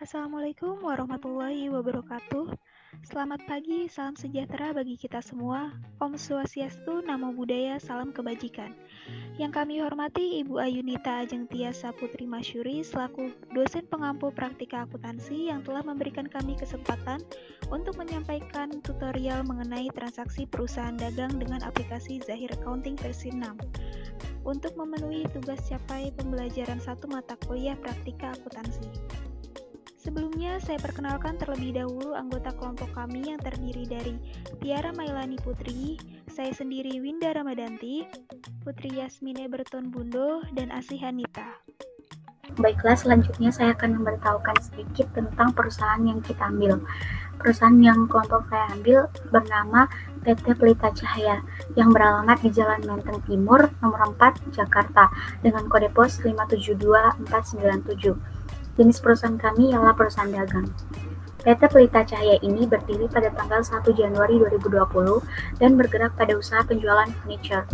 Assalamualaikum warahmatullahi wabarakatuh. Selamat pagi, salam sejahtera bagi kita semua. Om Swastiastu, Namo Buddhaya, salam kebajikan. Yang kami hormati Ibu Ayunita Ajeng Tiasa Putri Masyuri selaku dosen pengampu praktika akuntansi yang telah memberikan kami kesempatan untuk menyampaikan tutorial mengenai transaksi perusahaan dagang dengan aplikasi Zahir Accounting versi 6 untuk memenuhi tugas capai pembelajaran satu mata kuliah praktika akuntansi. Sebelumnya, saya perkenalkan terlebih dahulu anggota kelompok kami yang terdiri dari Tiara Mailani Putri, saya sendiri Winda Ramadanti, Putri Yasmin Eberton Bundo, dan Asih Hanita. Baiklah, selanjutnya saya akan memberitahukan sedikit tentang perusahaan yang kita ambil. Perusahaan yang kelompok saya ambil bernama PT Pelita Cahaya yang beralamat di Jalan Menteng Timur, nomor 4, Jakarta, dengan kode pos 572497. Jenis perusahaan kami ialah perusahaan dagang. PT Pelita Cahaya ini berdiri pada tanggal 1 Januari 2020 dan bergerak pada usaha penjualan furniture.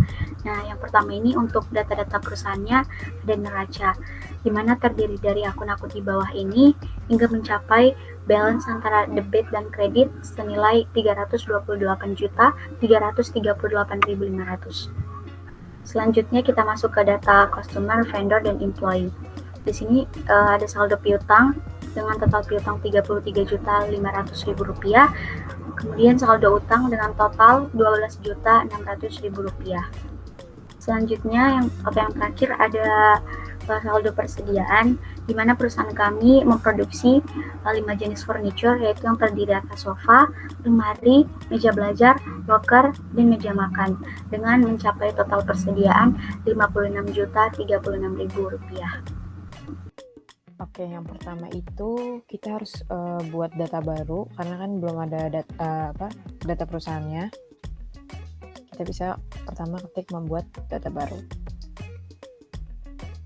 Nah, yang pertama ini untuk data-data perusahaannya ada neraca, di mana terdiri dari akun-akun di bawah ini hingga mencapai balance antara debit dan kredit senilai 328.338.500. Selanjutnya kita masuk ke data customer, vendor, dan employee. Di sini ada saldo piutang dengan total piutang Rp35.500.000, kemudian saldo utang dengan total Rp12.600.000. Selanjutnya yang terakhir ada saldo persediaan, di mana perusahaan kami memproduksi 5 jenis furniture, yaitu yang terdiri atas sofa, lemari, meja belajar, loker, dan meja makan, dengan mencapai total persediaan Rp56.036.000. Oke, yang pertama itu kita harus buat data baru karena kan belum ada data perusahaannya. Kita bisa pertama ketik membuat data baru.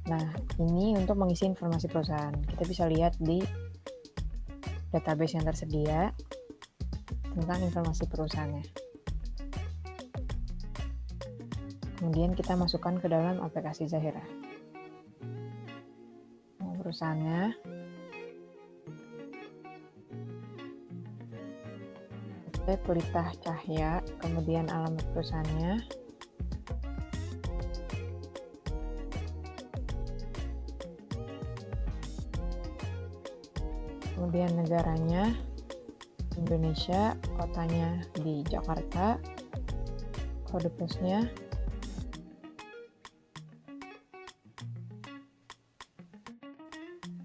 Nah, ini untuk mengisi informasi perusahaan. Kita bisa lihat di database yang tersedia tentang informasi perusahaannya. Kemudian kita masukkan ke dalam aplikasi Zahira. Perusahaannya, PT Pelita Cahya, kemudian alamat perusahaannya, kemudian negaranya Indonesia, kotanya di Jakarta, kode posnya,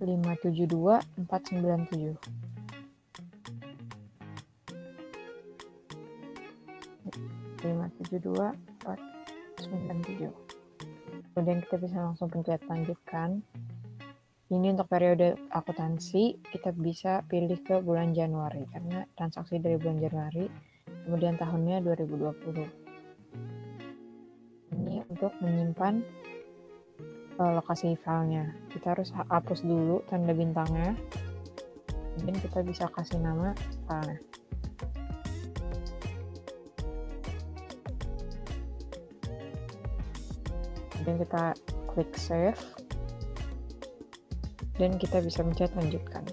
Rp572.497. Kemudian kita bisa langsung pencet lanjutkan. Ini untuk periode akuntansi, kita bisa pilih ke bulan Januari karena transaksi dari bulan Januari, kemudian tahunnya 2020. Ini untuk menyimpan lokasi filenya. Kita harus hapus dulu tanda bintangnya, kemudian kita bisa kasih nama filenya. Kemudian kita klik save, dan kita bisa mencet lanjutkan.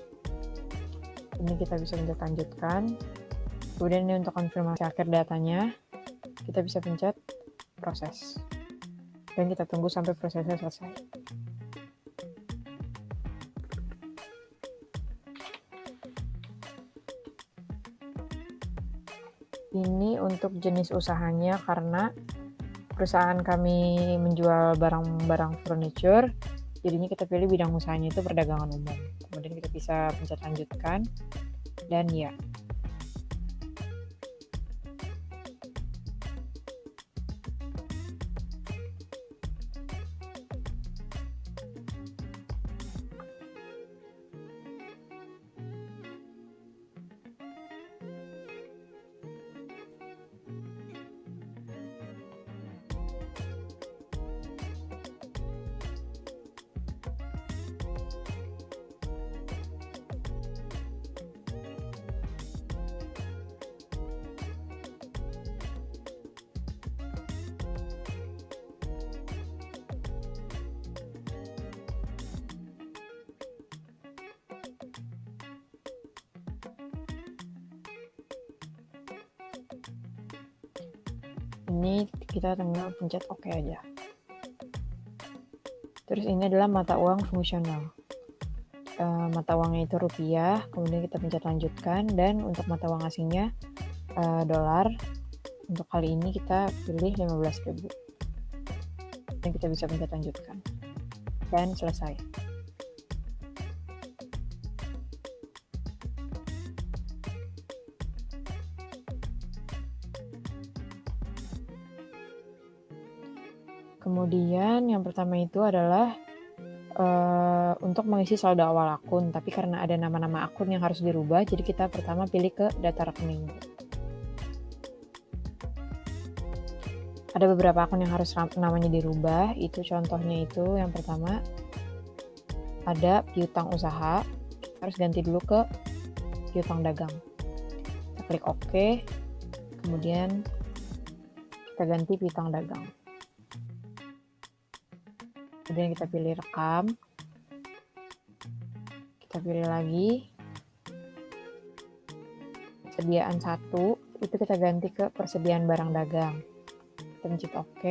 Ini kita bisa mencet lanjutkan. Kemudian ini untuk konfirmasi akhir datanya, kita bisa pencet proses. Dan kita tunggu sampai prosesnya selesai. Ini untuk jenis usahanya karena perusahaan kami menjual barang-barang furniture, jadinya kita pilih bidang usahanya itu perdagangan umum. Kemudian kita bisa pencet lanjutkan dan ya. Ini kita tinggal pencet OK aja. Terus ini adalah mata uang fungsional. Mata uangnya itu rupiah, kemudian kita pencet lanjutkan, dan untuk mata uang asingnya dolar. Untuk kali ini kita pilih 15.000. Dan kita bisa pencet lanjutkan. Dan selesai. Kemudian yang pertama itu adalah untuk mengisi saldo awal akun, tapi karena ada nama-nama akun yang harus dirubah, jadi kita pertama pilih ke data rekening. Ada beberapa akun yang harus namanya dirubah, itu contohnya itu yang pertama ada piutang usaha, kita harus ganti dulu ke piutang dagang. Kita klik OK, kemudian kita ganti piutang dagang. Kemudian kita pilih rekam, kita pilih lagi persediaan 1, itu kita ganti ke persediaan barang dagang. Kita pencet OK,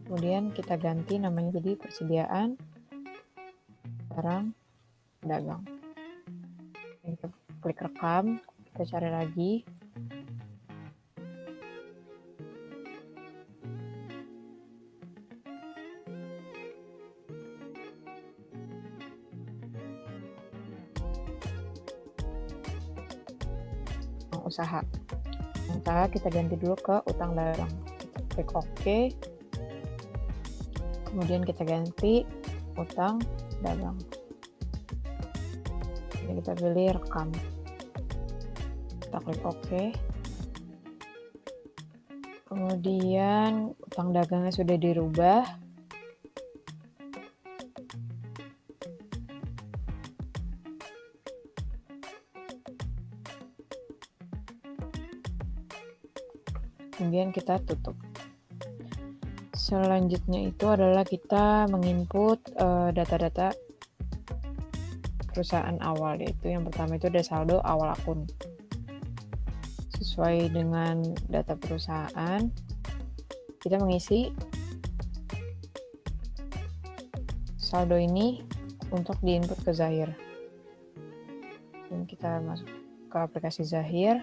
kemudian kita ganti namanya jadi persediaan barang dagang. Kita klik rekam, kita cari lagi. Usaha kita ganti dulu ke utang dagang. Kita klik OK, kemudian kita ganti utang dagang. Jadi kita pilih rekam, kita klik OK, kemudian utang dagangnya sudah dirubah. Kemudian kita tutup. Selanjutnya itu adalah kita menginput data-data perusahaan awal, yaitu yang pertama itu ada saldo awal akun. Sesuai dengan data perusahaan, kita mengisi saldo ini untuk diinput ke Zahir. Dan kita masuk ke aplikasi Zahir,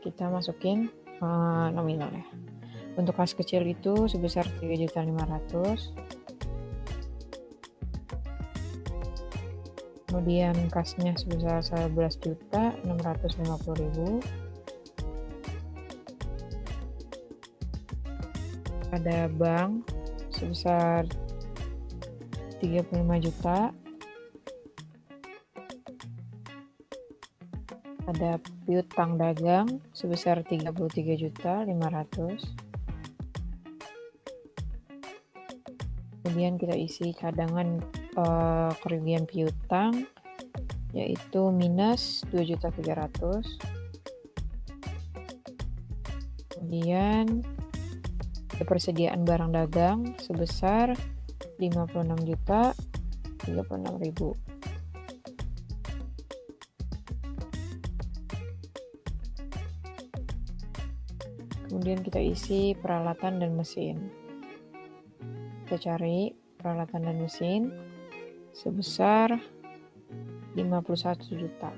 kita masukin nominal ya. Untuk kas kecil itu sebesar 3.500.000. Kemudian kasnya sebesar 11.650.000. Ada bank sebesar 35 juta. Ada piutang dagang sebesar 33.500.000. Kemudian kita isi cadangan kerugian piutang, yaitu minus 2.300.000. Kemudian persediaan barang dagang sebesar 56.036.000. Kemudian kita isi peralatan dan mesin. Kita cari peralatan dan mesin sebesar 51 juta.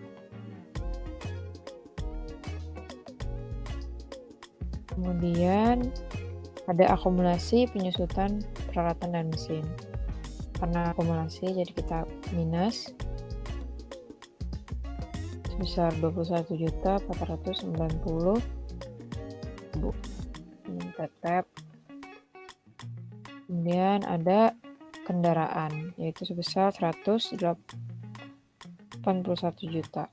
Kemudian ada akumulasi penyusutan peralatan dan mesin. Karena akumulasi jadi kita minus sebesar 21.490.000. Tetap. Kemudian ada kendaraan, yaitu sebesar 181 juta.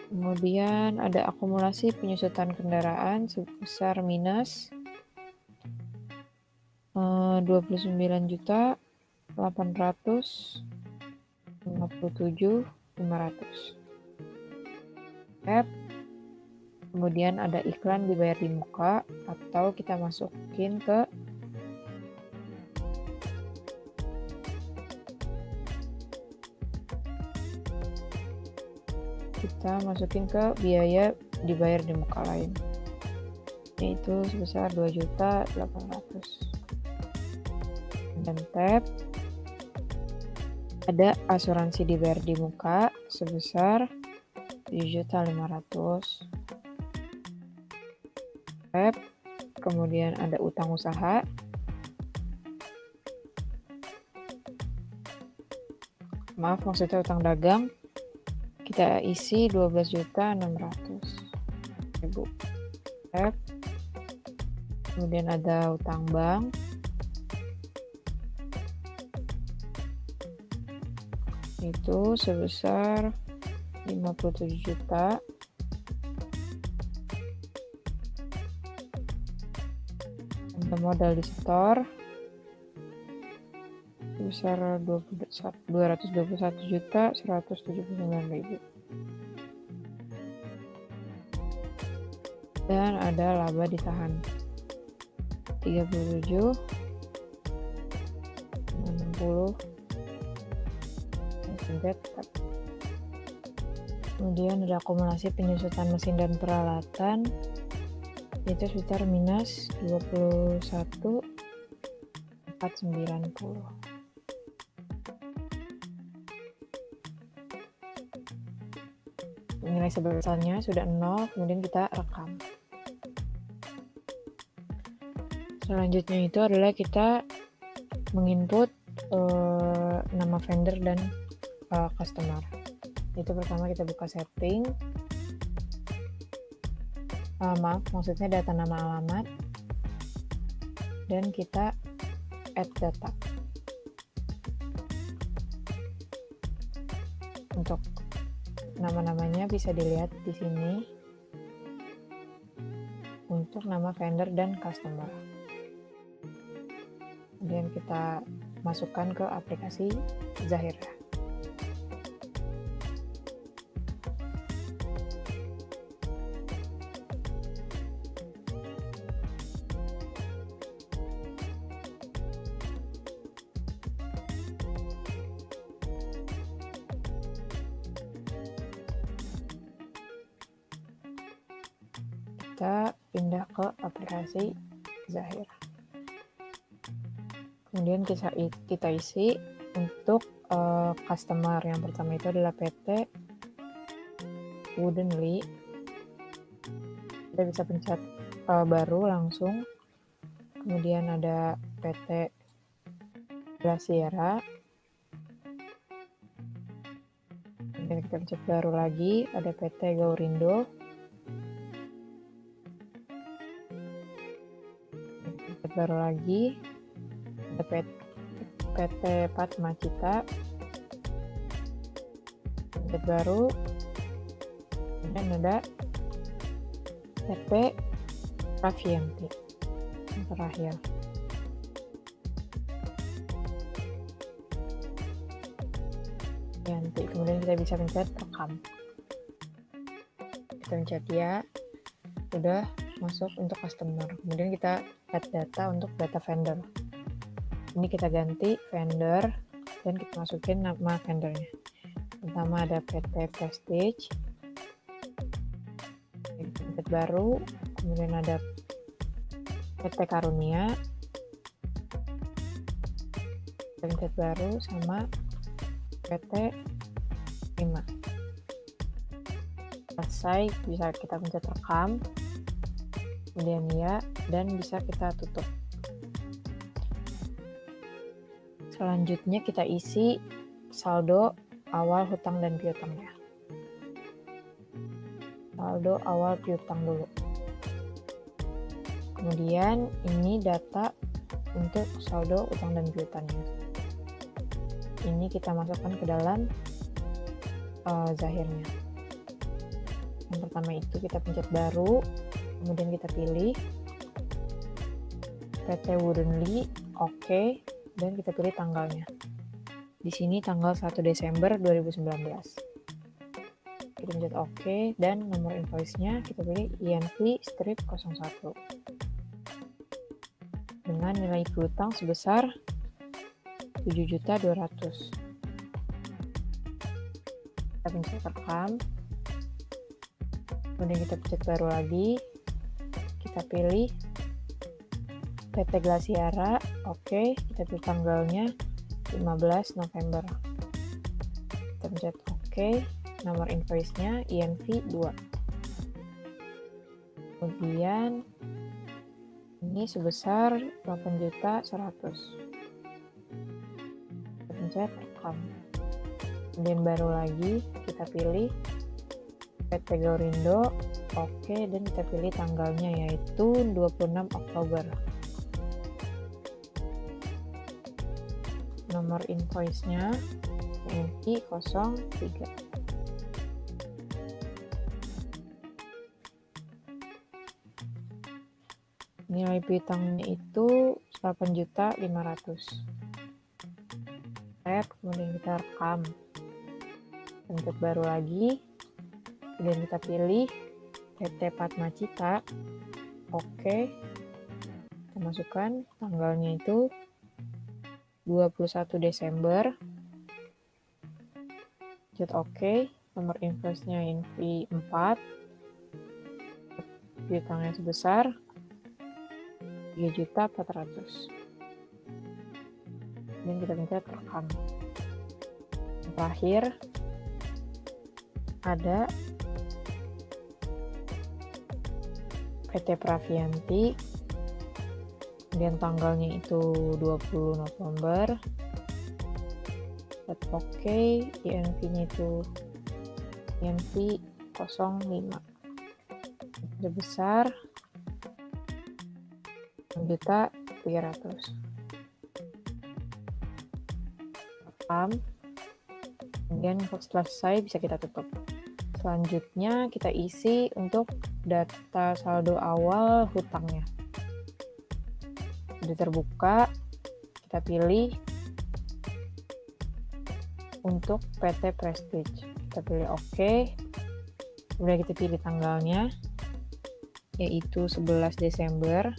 Kemudian ada akumulasi penyusutan kendaraan sebesar minus 29.857.500. Kemudian ada iklan dibayar di muka, atau kita masukin ke kita masukin ke biaya dibayar di muka lain, yaitu sebesar 2.800.000. Dan tab ada asuransi dibayar di muka sebesar 7.500.000. Tab kemudian ada utang usaha, maksudnya utang dagang, kita isi 12.600.000. Tab kemudian ada utang bank, itu sebesar 57 juta. Ada modal di store sebesar 221.179.000. Dan ada laba ditahan 37, 60. Kemudian ada akumulasi penyusutan mesin dan peralatan, itu sekitar minus 21.490. Nilai sebesarnya sudah 0, kemudian kita rekam. Selanjutnya itu adalah kita menginput nama vendor dan customer. Itu pertama kita buka setting, maksudnya data nama alamat, dan kita add data. Untuk nama-namanya bisa dilihat di sini untuk nama vendor dan customer. Kemudian kita masukkan ke aplikasi Zahirah. Kita pindah ke aplikasi Zahirah. Kemudian kita isi untuk customer. Yang pertama itu adalah PT Woodenly. Kita bisa pencet baru langsung. Kemudian ada PT Glaciera. Kemudian kita pencet baru lagi, ada PT Gaurindo. Pencet baru lagi, ada PT Padmacita. Pencet baru, dan ada PT Ravianti yang terakhir. Kemudian kita bisa pencet rekam. Kita pencet ya, sudah masuk untuk customer. Kemudian kita add data untuk data vendor. Ini kita ganti vendor dan kita masukin nama vendornya. Pertama ada PT Prestige, pencet baru, kemudian ada PT Karunia, pencet baru, sama PT 5. Selesai, bisa kita pencet rekam, kemudian ya, dan bisa kita tutup. Selanjutnya kita isi saldo awal hutang dan piutangnya. Saldo awal piutang dulu. Kemudian ini data untuk saldo utang dan piutangnya. Ini kita masukkan ke dalam Zahirnya. Yang pertama itu kita pencet baru, kemudian kita pilih PT Woodenly, oke, dan kita pilih tanggalnya. Di sini tanggal 1 Desember 2019. Kita pencet oke, dan nomor invoice-nya kita pilih INV strip 01. Dengan nilai piutang sebesar 7.200.000. Kita pencet rekam, Kemudian kita pencet baru lagi, kita pilih PT Glasiara, oke, kita pilih tanggalnya 15 November. Kita pencet oke, nomor invoice-nya INV 2. Kemudian ini sebesar 8.100.000. Kita pencet rekam. Kemudian baru lagi kita pilih PT Gaurindo, oke, dan kita pilih tanggalnya yaitu 26 Oktober. Nomor invoice-nya INV 03. Nilai piutangnya itu 8.500.000. Kemudian kita rekam. Pencet baru lagi. Kemudian kita pilih PT Padmacita. Oke. Kita masukkan tanggalnya itu 21 Desember. Pencet oke. Nomor invoice-nya INV 4. Piutangnya sebesar 3.400.000. Dan kita pencet rekam. Terakhir ada PT Pravianti, kemudian tanggalnya itu 20 November. Pencet oke, INV-nya itu INV 05. Sebesar 6.300.000. Rekam. Kemudian setelah selesai bisa kita tutup. Selanjutnya kita isi untuk data saldo awal hutangnya. Sudah terbuka, kita pilih untuk PT Prestige. Kita pilih oke. Kemudian kita pilih tanggalnya yaitu 11 Desember.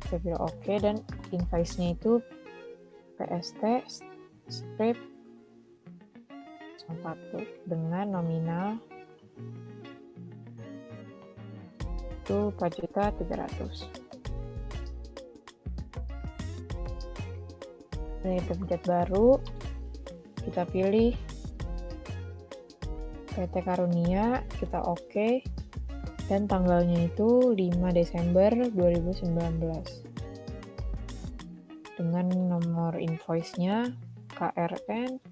Kita pilih oke dan invoice-nya itu PST strip 1 dengan nominal itu 4.300.000. Dan kita pencet baru, kita pilih PT Karunia, kita oke, dan tanggalnya itu 5 Desember 2019 dengan nomor invoice-nya KRN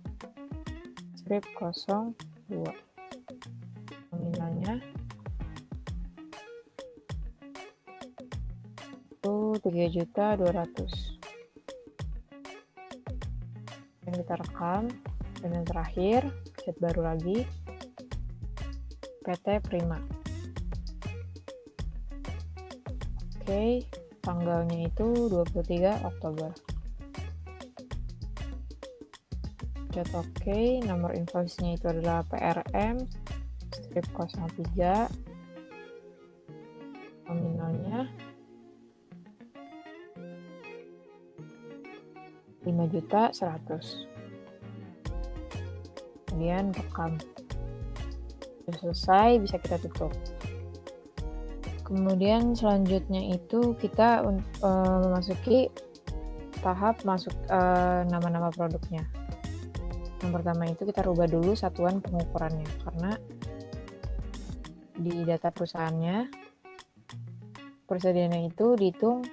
strip 02. Nominalnya itu 3.200.000. Dan kita rekam. Dan yang terakhir, pencet baru lagi, PT Prima. Oke, tanggalnya itu 23 Oktober. Pencet oke, nomor invoice-nya itu adalah PRM strip 03. Nominalnya 5.100.000. Kemudian rekam. Sudah selesai, bisa kita tutup. Kemudian selanjutnya itu kita memasuki tahap masuk nama-nama produknya. Yang pertama itu kita rubah dulu satuan pengukurannya, karena di data perusahaannya persediaannya itu dihitung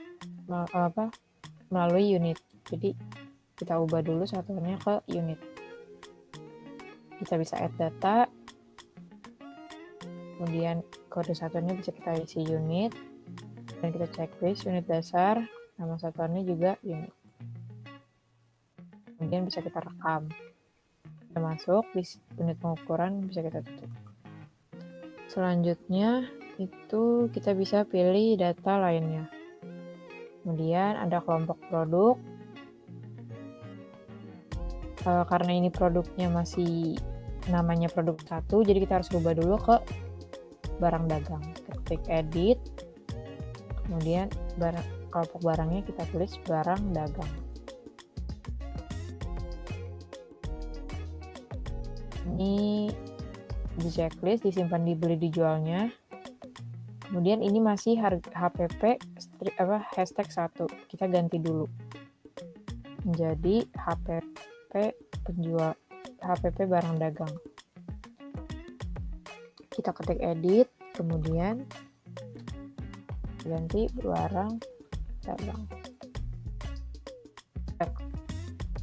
melalui unit. Jadi kita ubah dulu satuannya ke unit. Kita bisa add data, kemudian kode satuannya bisa kita isi unit, dan kita checklist unit dasar, nama satuannya juga unit. Kemudian bisa kita rekam. Kita masuk di unit pengukuran, bisa kita tutup. Selanjutnya itu kita bisa pilih data lainnya. Kemudian ada kelompok produk. Karena ini produknya masih namanya produk 1, jadi kita harus rubah dulu ke barang dagang. Kita klik edit, kemudian kelompok barangnya kita tulis barang dagang. Ini di checklist, disimpan di beli dijualnya. Kemudian ini masih HPP hashtag 1, kita ganti dulu menjadi HPP barang dagang. Kita ketik edit, kemudian ganti barang dagang. Kita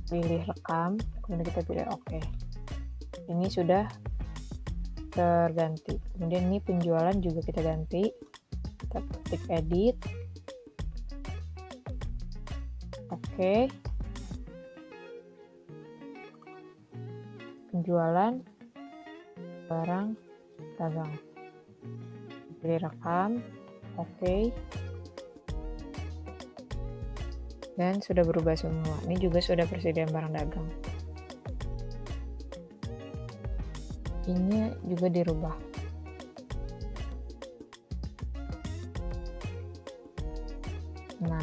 pilih rekam, kemudian kita pilih oke. Ini sudah terganti. Kemudian ini penjualan juga kita ganti. Kita ketik edit. Oke. Penjualan barang dagang. Pilih rekam. Oke. Dan sudah berubah semua. Ini juga sudah persediaan barang dagang. Ini juga dirubah. Nah,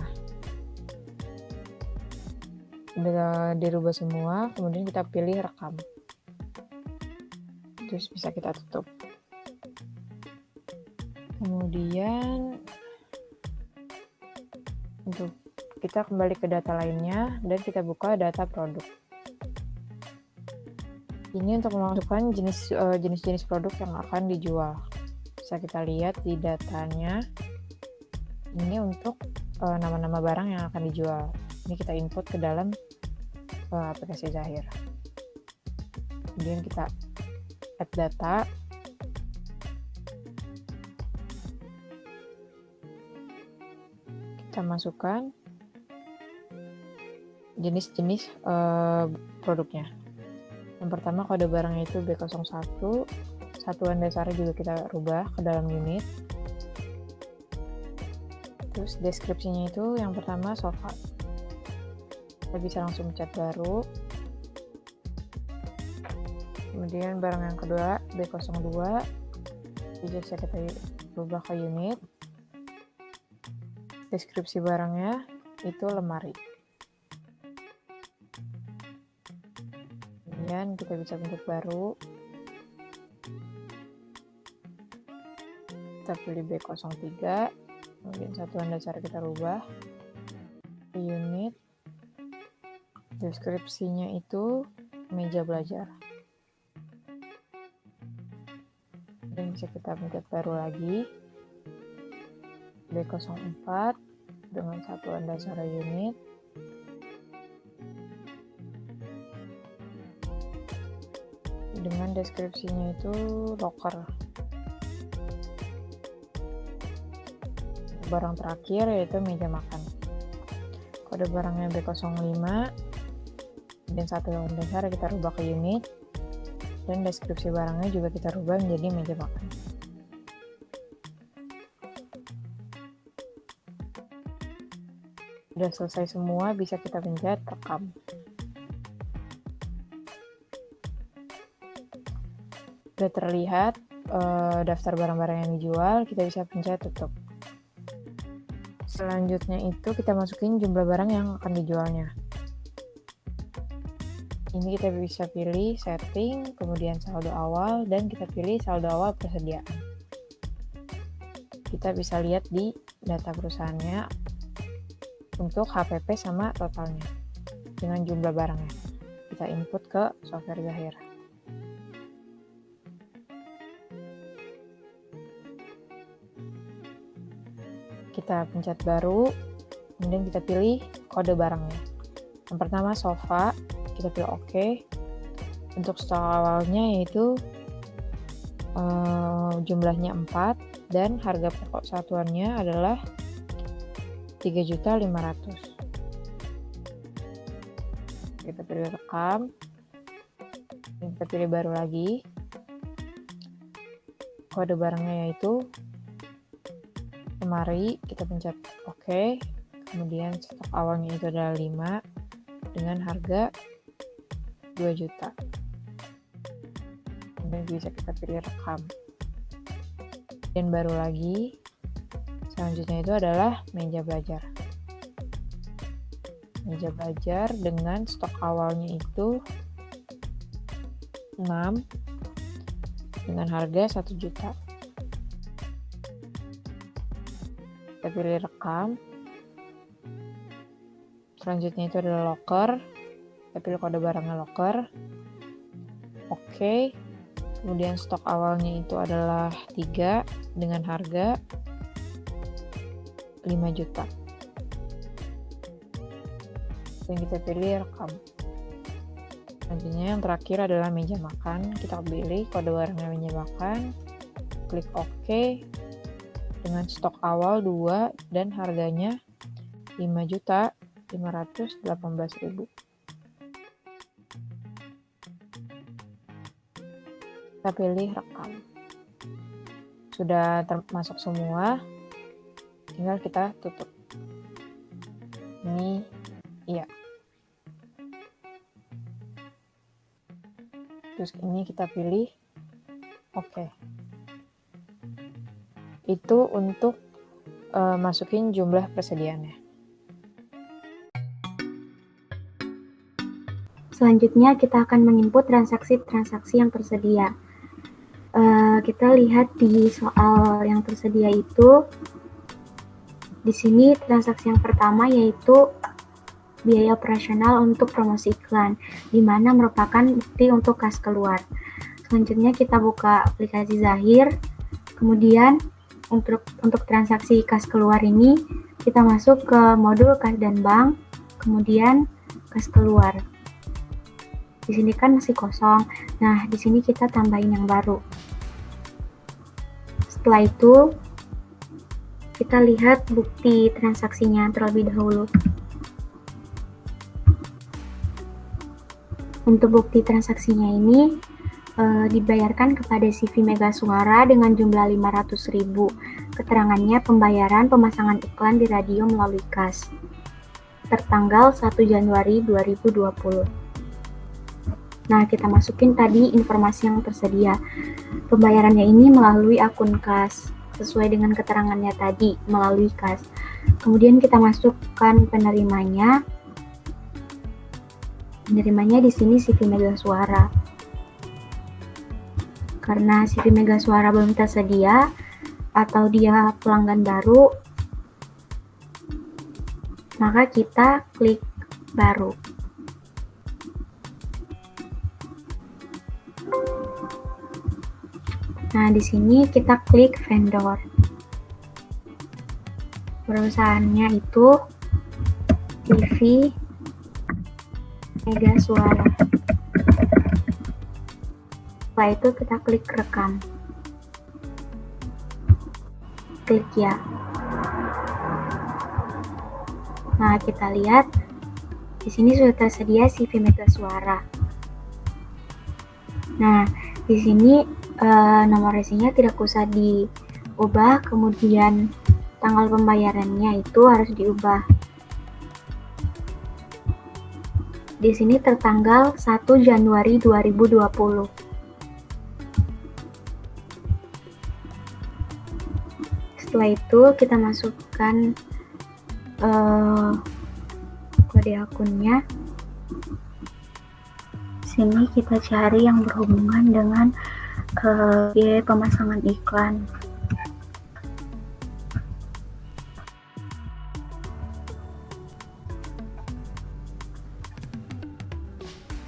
udah dirubah semua, kemudian kita pilih rekam. Terus bisa kita tutup. Kemudian untuk kita kembali ke data lainnya dan kita buka data produk. Ini untuk memasukkan jenis-jenis produk yang akan dijual. Bisa kita lihat di datanya. Ini untuk nama-nama barang yang akan dijual. Ini kita input ke dalam aplikasi Zahir. Kemudian kita add data. Kita masukkan jenis-jenis produknya. Yang pertama kode barangnya itu B01, satuan dasarnya juga kita rubah ke dalam unit. Terus deskripsinya itu yang pertama sofa. Kita bisa langsung cat baru. Kemudian barang yang kedua B02, bisa kita rubah ke unit. Deskripsi barangnya itu lemari. Kemudian kita bisa bentuk baru. Kita pilih B03. Kemudian satuan dasar kita rubah. Unit. Deskripsinya itu meja belajar. Dan bisa kita bentuk baru lagi. B04 dengan satuan dasar unit. Dengan deskripsinya itu locker. Barang terakhir yaitu meja makan. Kode barangnya B05 dan satuan dasar kita rubah ke unit dan deskripsi barangnya juga kita rubah menjadi meja makan. Sudah selesai semua, bisa kita pencet rekam. Sudah terlihat daftar barang-barang yang dijual, kita bisa pencet tutup. Selanjutnya itu kita masukin jumlah barang yang akan dijualnya. Ini kita bisa pilih setting, kemudian saldo awal, dan kita pilih saldo awal persediaan. Kita bisa lihat di data perusahaannya untuk HPP sama totalnya dengan jumlah barangnya. Kita input ke software Zahir. Kita pencet baru, kemudian kita pilih kode barangnya. Yang pertama sofa, kita pilih oke. Untuk stok awalnya yaitu jumlahnya 4 dan harga pokok satuannya adalah 3.500.000. Kita pilih rekam, kita pilih baru lagi. Kode barangnya yaitu lemari, kita pencet oke. Kemudian stok awalnya itu adalah 5 dengan harga 2 juta. Kemudian bisa kita pilih rekam. Dan baru lagi. Selanjutnya itu adalah meja belajar. Meja belajar dengan stok awalnya itu 6 dengan harga 1 juta. Kita pilih rekam. Selanjutnya itu adalah locker. Kita pilih kode barangnya locker. Oke. Kemudian stok awalnya itu adalah 3 dengan harga 5 juta. Dan kita pilih rekam. Selanjutnya yang terakhir adalah meja makan. Kita pilih kode barangnya meja makan. Klik OK. Dengan stok awal 2 dan harganya 5.518.000. Kita pilih rekam. Sudah termasuk semua, tinggal kita tutup. Ini iya. Terus ini kita pilih OK. Itu untuk masukin jumlah persediaannya. Selanjutnya kita akan menginput transaksi-transaksi yang tersedia. Kita lihat di soal yang tersedia itu, di sini transaksi yang pertama yaitu biaya operasional untuk promosi iklan, di mana merupakan bukti untuk kas keluar. Selanjutnya kita buka aplikasi Zahir, kemudian untuk transaksi kas keluar ini kita masuk ke modul kas dan bank, kemudian kas keluar. Di sini kan masih kosong. Nah, di sini kita tambahin yang baru. Setelah itu kita lihat bukti transaksinya terlebih dahulu. Untuk bukti transaksinya ini dibayarkan kepada CV Mega Suara dengan jumlah 500.000. Keterangannya pembayaran pemasangan iklan di radio melalui kas. Tertanggal 1 Januari 2020. Nah, kita masukin tadi informasi yang tersedia. Pembayarannya ini melalui akun kas, sesuai dengan keterangannya tadi, melalui kas. Kemudian kita masukkan penerimanya. Penerimanya di sini CV Mega Suara. Karena CV Mega Suara belum tersedia atau dia pelanggan baru, maka kita klik baru. Nah, di sini kita klik vendor. Perusahaannya itu TV Mega Suara. Setelah itu kita klik rekam. Klik ya. Nah, kita lihat di sini sudah tersedia CV Mega Suara. Nah, di sini nomor resinya tidak usah diubah, kemudian tanggal pembayarannya itu harus diubah. Di sini tertanggal 1 Januari 2020. Setelah itu kita masukkan kode akunnya. Sini kita cari yang berhubungan dengan biaya pemasangan iklan.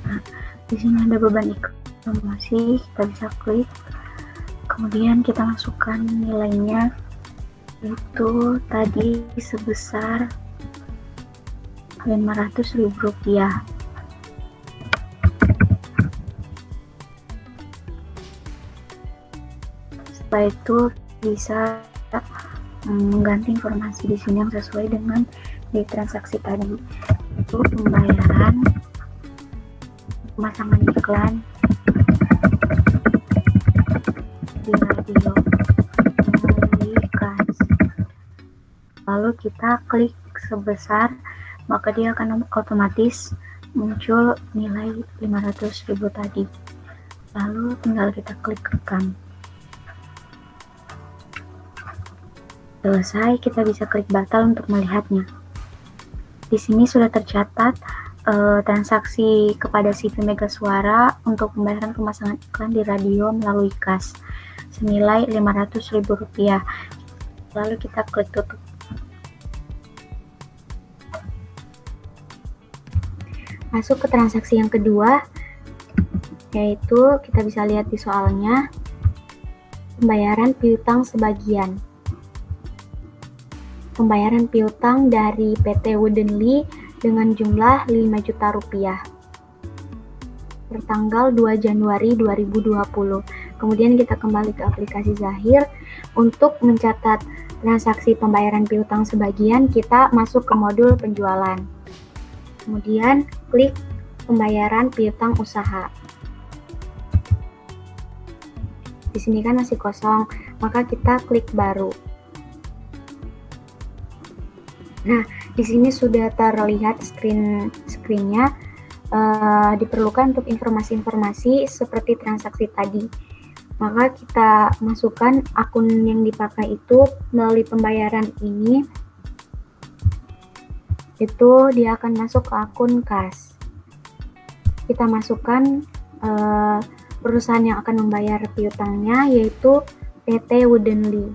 Nah, di sini ada beban iklan promosi, kita bisa klik. Kemudian kita masukkan nilainya, itu tadi sebesar Rp500.000. Setelah itu bisa mengganti informasi di sini yang sesuai dengan di transaksi tadi, itu pembayaran pemasangan iklan di radio melalui kas. Lalu kita klik sebesar, maka dia akan otomatis muncul nilai 500.000 tadi. Lalu tinggal kita klik rekam. Selesai, kita bisa klik batal untuk melihatnya. Di sini sudah tercatat transaksi kepada CV Megasuara untuk pembayaran pemasangan iklan di radio melalui kas senilai Rp500.000. Lalu kita klik tutup. Masuk ke transaksi yang kedua, yaitu kita bisa lihat di soalnya, pembayaran piutang sebagian. Pembayaran piutang dari PT Woodenly dengan jumlah Rp5 juta pertanggal 2 Januari 2020. Kemudian kita kembali ke aplikasi Zahir. Untuk mencatat transaksi pembayaran piutang sebagian, kita masuk ke modul penjualan. Kemudian klik pembayaran piutang usaha. Di sini kan masih kosong, maka kita klik baru. Nah, di sini sudah terlihat screen-nya. Diperlukan untuk informasi-informasi seperti transaksi tadi. Maka kita masukkan akun yang dipakai itu melalui pembayaran ini. Itu dia akan masuk ke akun kas. Kita masukkan perusahaan yang akan membayar piutangnya, yaitu PT Woodenly.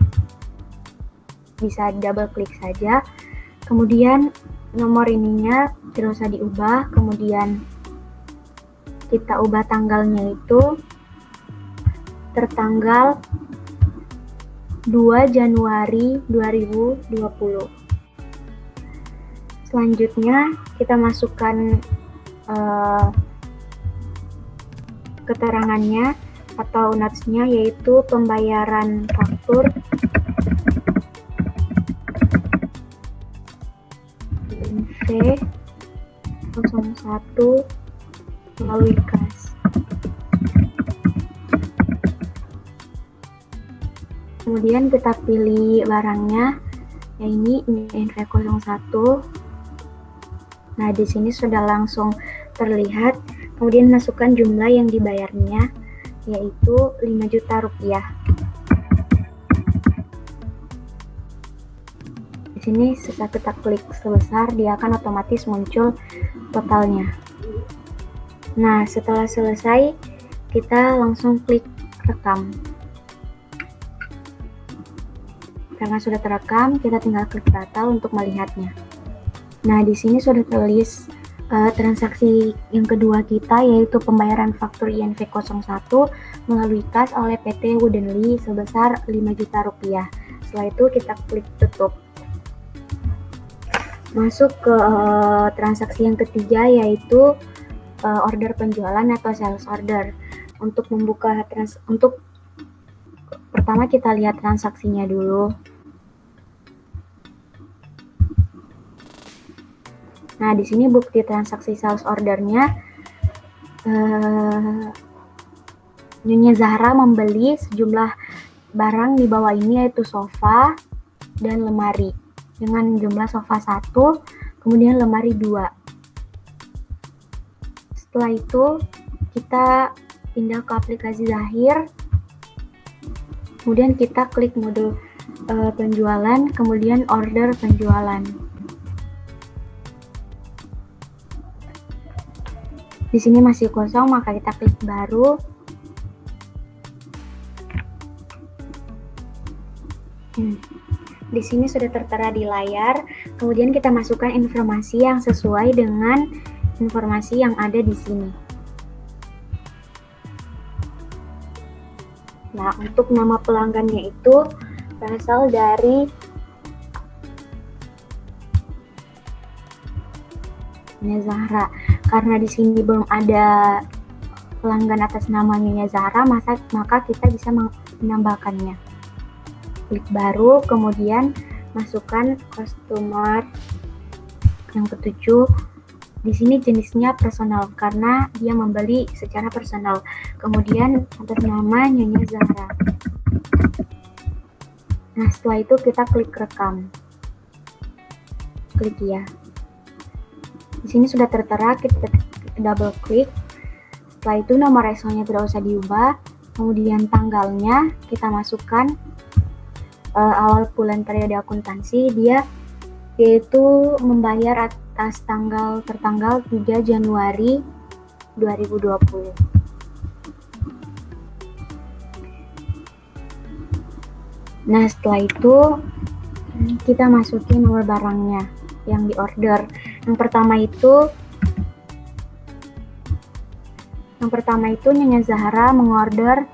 Bisa double klik saja. Kemudian nomor ininya tidak usah diubah. Kemudian kita ubah tanggalnya itu tertanggal 2 Januari 2020. Selanjutnya kita masukkan keterangannya atau notes-nya, yaitu pembayaran faktur V01 melalui kas. Kemudian kita pilih barangnya, ya ini NV01. Nah, di sini sudah langsung terlihat. Kemudian masukkan jumlah yang dibayarnya, yaitu Rp5 juta. Di sini setelah kita klik sebesar, dia akan otomatis muncul totalnya. Nah, setelah selesai, kita langsung klik rekam. Karena sudah terekam, kita tinggal klik batal untuk melihatnya. Nah, di sini sudah tertulis transaksi yang kedua kita, yaitu pembayaran faktur INV01 melalui kas oleh PT Woodenly sebesar Rp5 juta. Setelah itu kita klik tutup. Masuk ke transaksi yang ketiga, yaitu order penjualan atau sales order. Untuk membuka pertama kita lihat transaksinya dulu. Nah, di sini bukti transaksi sales ordernya, Nyonya Zahra membeli sejumlah barang di bawah ini, yaitu sofa dan lemari dengan jumlah sofa 1, kemudian lemari 2. Setelah itu kita pindah ke aplikasi Zahir, kemudian kita klik modul penjualan, kemudian order penjualan. Di sini masih kosong, maka kita klik baru. Di sini sudah tertera di layar. Kemudian kita masukkan informasi yang sesuai dengan informasi yang ada di sini. Nah, untuk nama pelanggannya itu berasal dari Nyonya Zahra. Karena di sini belum ada pelanggan atas nama Nyonya Zahra, maka kita bisa menambahkannya. Klik baru, kemudian masukkan customer yang ketujuh. Di sini jenisnya personal karena dia membeli secara personal. Kemudian atas nama Nyonya Zahra. Nah, setelah itu kita klik rekam. Klik ya. Di sini sudah tertera, kita double klik. Setelah itu nomor resonya tidak usah diubah. Kemudian tanggalnya kita masukkan awal bulan periode akuntansi, dia yaitu membayar atas tertanggal 3 Januari 2020. Nah, setelah itu kita masukin nomor barangnya yang di order. Yang pertama itu Nyonya Zahra mengorder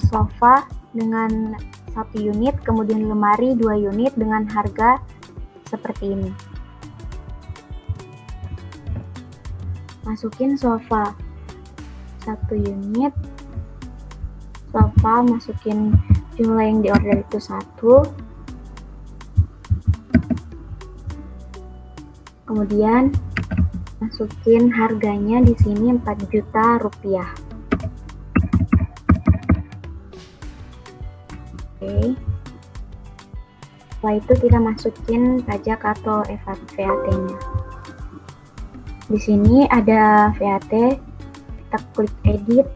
sofa dengan 1 unit, kemudian lemari 2 unit dengan harga seperti ini. Masukin sofa 1 unit, sofa masukin jumlah yang di order itu 1, kemudian masukin harganya di sini 4 juta rupiah. Oke. Setelah itu kita masukin pajak atau VAT-nya. Di sini ada VAT, kita klik edit.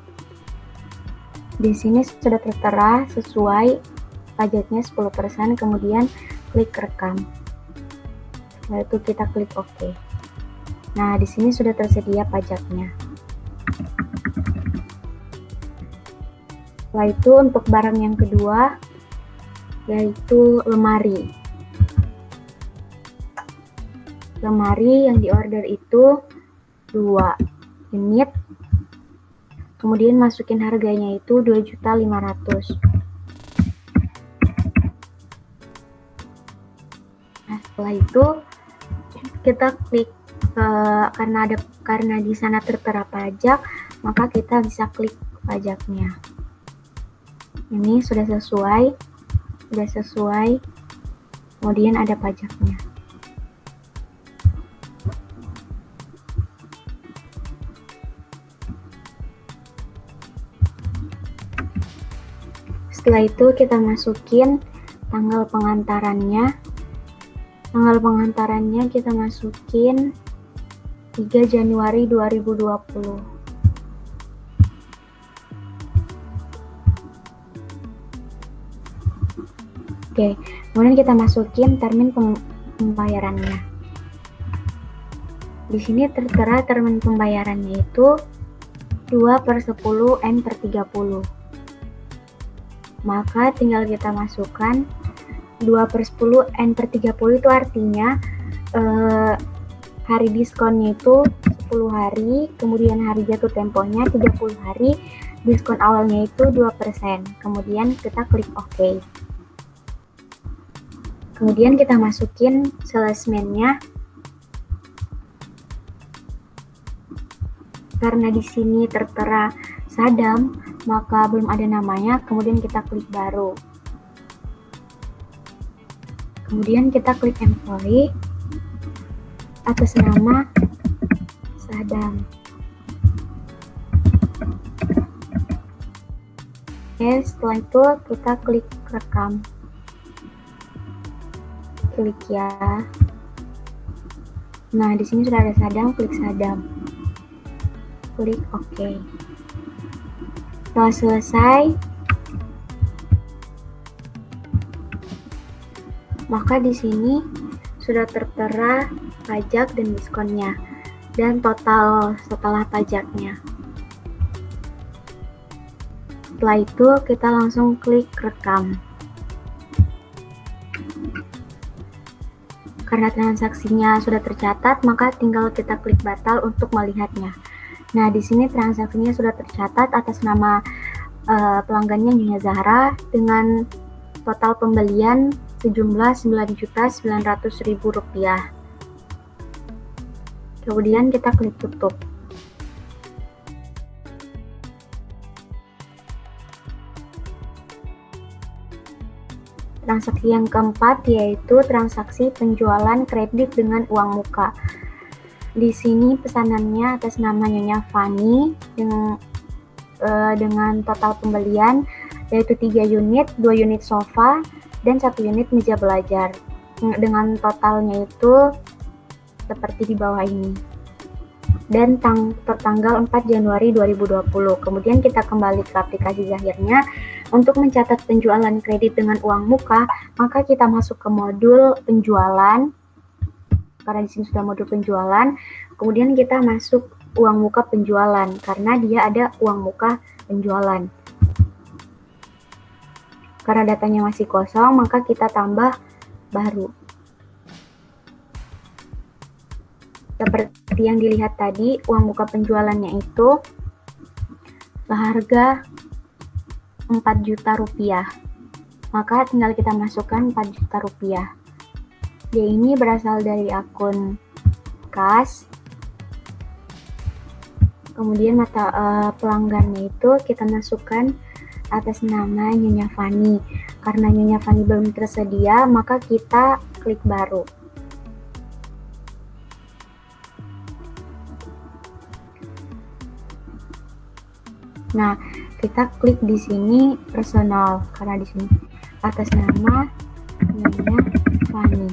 Di sini sudah tertera sesuai pajaknya 10%, kemudian klik rekam. Setelah itu kita klik OK. Nah, di sini sudah tersedia pajaknya. Setelah itu untuk barang yang kedua, yaitu lemari. Lemari yang diorder itu 2 unit, kemudian masukin harganya itu 2.500.000. Nah, setelah itu kita klik karena di sana tertera pajak, maka kita bisa klik pajaknya. Ini sudah sesuai, kemudian ada pajaknya. Setelah itu kita masukin tanggal pengantarannya. Tanggal pengantarannya kita masukin 3 Januari 2020. Oke, kemudian kita masukin termin pembayarannya. Di sini tertera termin pembayarannya itu 2/10 N/30. Maka tinggal kita masukkan 2/10 N/30 itu artinya hari diskonnya itu 10 hari, kemudian hari jatuh temponya 30 hari, diskon awalnya itu 2%. Kemudian kita klik OK. Kemudian kita masukin salesman-nya. Karena di sini tertera Sadam, maka belum ada namanya, kemudian kita klik baru. Kemudian kita klik employee atas nama Sadam. Oke, setelah itu kita klik rekam. Klik ya. Nah, di sini sudah ada Sadam, klik Sadam. Klik OK. Setelah selesai, maka di sini sudah tertera pajak dan diskonnya dan total setelah pajaknya. Setelah itu kita langsung klik rekam. Karena transaksinya sudah tercatat, maka tinggal kita klik batal untuk melihatnya. Nah, di sini transaksinya sudah tercatat atas nama pelanggannya Nyonya Zahra dengan total pembelian sejumlah Rp9.900.000. Kemudian kita klik tutup. Transaksi yang keempat yaitu transaksi penjualan kredit dengan uang muka. Di sini pesanannya atas nama Nyonya Fani dengan total pembelian yaitu 3 unit, 2 unit sofa, dan 1 unit meja belajar. Dengan totalnya itu seperti di bawah ini. Dan tertanggal 4 Januari 2020. Kemudian kita kembali ke aplikasi Zahirnya. Untuk mencatat penjualan kredit dengan uang muka, maka kita masuk ke modul penjualan. Karena di sini sudah modul penjualan, kemudian kita masuk uang muka penjualan karena dia ada uang muka penjualan. Karena datanya masih kosong, maka kita tambah baru. Seperti yang dilihat tadi, uang muka penjualannya itu seharga 4 juta rupiah. Maka tinggal kita masukkan 4 juta rupiah. Dia ini berasal dari akun kas. Kemudian pelanggannya itu kita masukkan atas nama Nyonya Fani. Karena Nyonya Fani belum tersedia, maka kita klik baru. Nah, kita klik di sini personal karena di sini atas nama Nyonya Fani.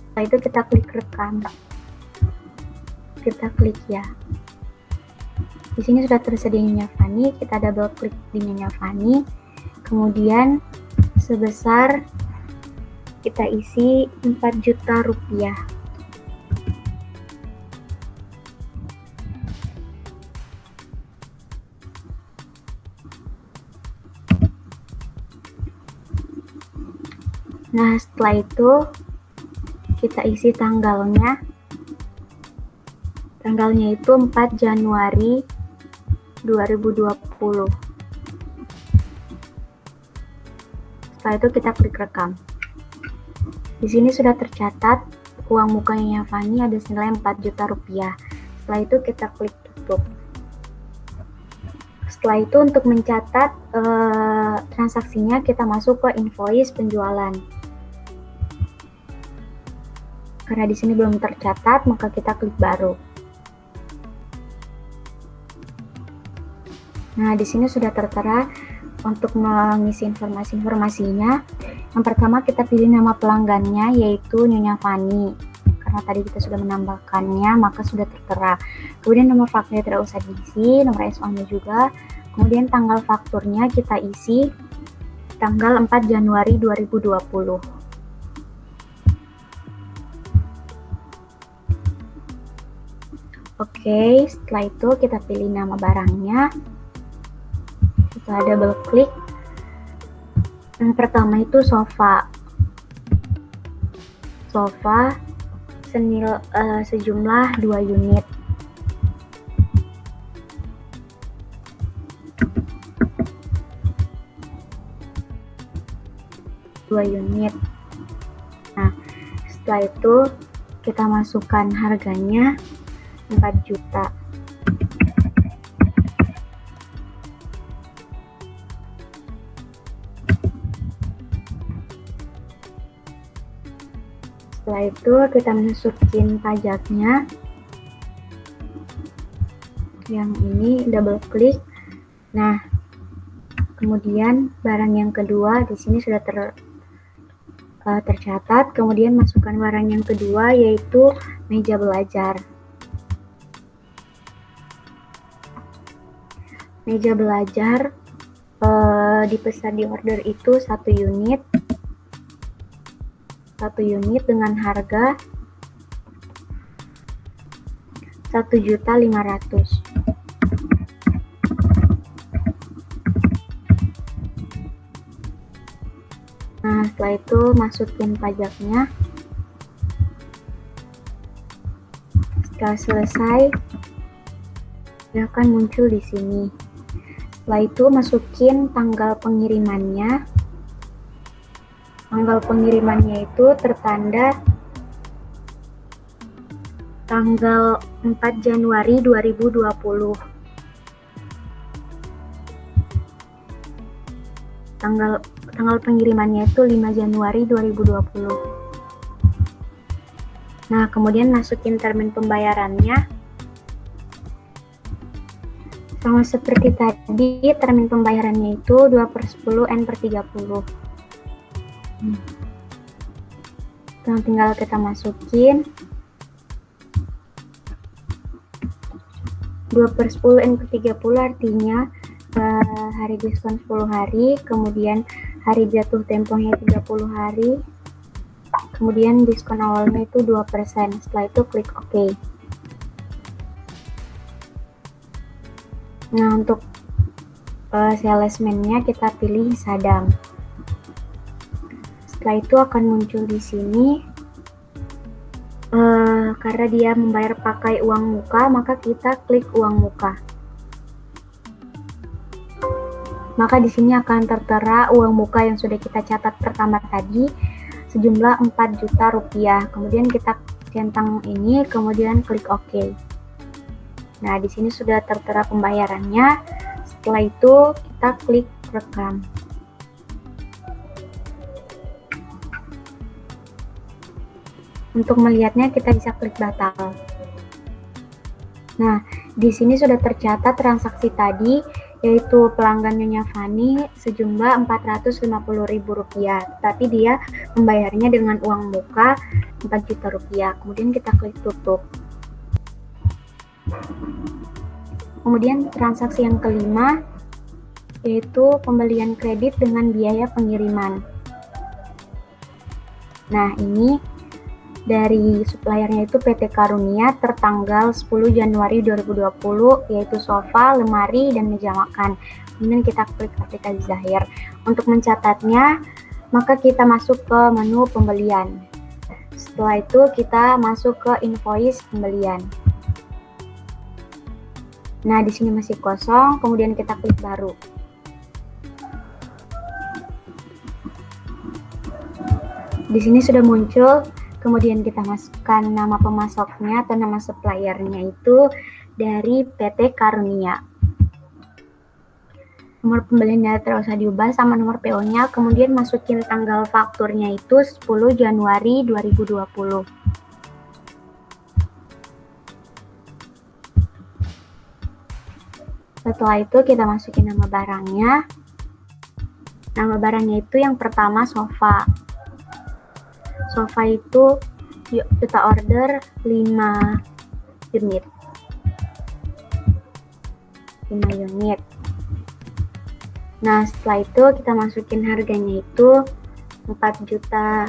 Setelah itu kita klik rekam. Kita klik ya. Di sini sudah tersedia Nyonya Fani, kita double klik di Nyonya Fani. Kemudian sebesar kita isi 4 juta rupiah. Nah, setelah itu kita isi tanggalnya. Tanggalnya itu 4 Januari 2020. Setelah itu kita klik rekam. Di sini sudah tercatat uang mukanya Fani ada senilai 4 juta rupiah. Setelah itu kita klik tutup. Setelah itu untuk mencatat transaksinya kita masuk ke invoice penjualan. Karena di sini belum tercatat, maka kita klik baru. Nah, di sini sudah tertera untuk mengisi informasinya. Yang pertama kita pilih nama pelanggannya, yaitu Nyonya Fani. Karena tadi kita sudah menambahkannya, maka sudah tertera. Kemudian nomor fakturnya tidak usah diisi, nomor SO-nya juga. Kemudian tanggal fakturnya kita isi tanggal 4 Januari 2020. Oke, setelah itu kita pilih nama barangnya. Kita double klik. Yang pertama itu sofa. Sofa sejumlah 2 unit. Nah, setelah itu kita masukkan harganya 4 juta. Setelah itu kita masukin pajaknya. Yang ini double klik. Nah, kemudian barang yang kedua di sini sudah tercatat. Kemudian masukkan barang yang kedua yaitu meja belajar. Meja belajar dipesan di order itu 1 unit. 1 unit dengan harga 1.500.000. Nah, setelah itu masukin pajaknya. Setelah selesai, dia akan muncul di sini. Setelah itu masukin tanggal pengirimannya. Tanggal pengirimannya itu tertanda tanggal 4 Januari 2020. Tanggal pengirimannya itu 5 Januari 2020. Nah, kemudian masukin termin pembayarannya. Sama seperti tadi, termin pembayarannya itu 2/10 N/30. Tinggal kita masukin 2/10 N/30 artinya hari diskon 10 hari, kemudian hari jatuh tempohnya 30 hari, kemudian diskon awalnya itu 2%. Setelah itu klik OK. Nah, untuk salesman-nya kita pilih Sadam. Setelah itu akan muncul di sini. Karena dia membayar pakai uang muka, maka kita klik uang muka. Maka di sini akan tertera uang muka yang sudah kita catat pertama tadi sejumlah 4 juta rupiah. Kemudian kita centang ini, kemudian klik OK. Nah, di sini sudah tertera pembayarannya. Setelah itu kita klik rekam. Untuk melihatnya kita bisa klik batal. Nah, di sini sudah tercatat transaksi tadi, yaitu pelanggan Nyonya Fani sejumlah Rp450.000, tapi dia membayarnya dengan uang muka 4 juta rupiah. Kemudian kita klik tutup. Kemudian transaksi yang kelima yaitu pembelian kredit dengan biaya pengiriman. Nah, ini dari suppliernya itu PT Karunia tertanggal 10 Januari 2020, yaitu sofa, lemari, dan meja makan. Kemudian kita klik aplikasi Zahir. Untuk mencatatnya, maka kita masuk ke menu pembelian. Setelah itu kita masuk ke invoice pembelian. Nah, di sini masih kosong, kemudian kita klik baru. Di sini sudah muncul. Kemudian kita masukkan nama pemasoknya atau nama suppliernya itu dari PT Karunia. Nomor pembeliannya tidak usah diubah sama nomor PO-nya, kemudian masukin tanggal fakturnya itu 10 Januari 2020. Setelah itu kita masukin nama barangnya. Nama barangnya itu yang pertama sofa. Sofa itu kita order 5 unit. 5 unit. Nah, setelah itu kita masukin harganya itu 4 juta.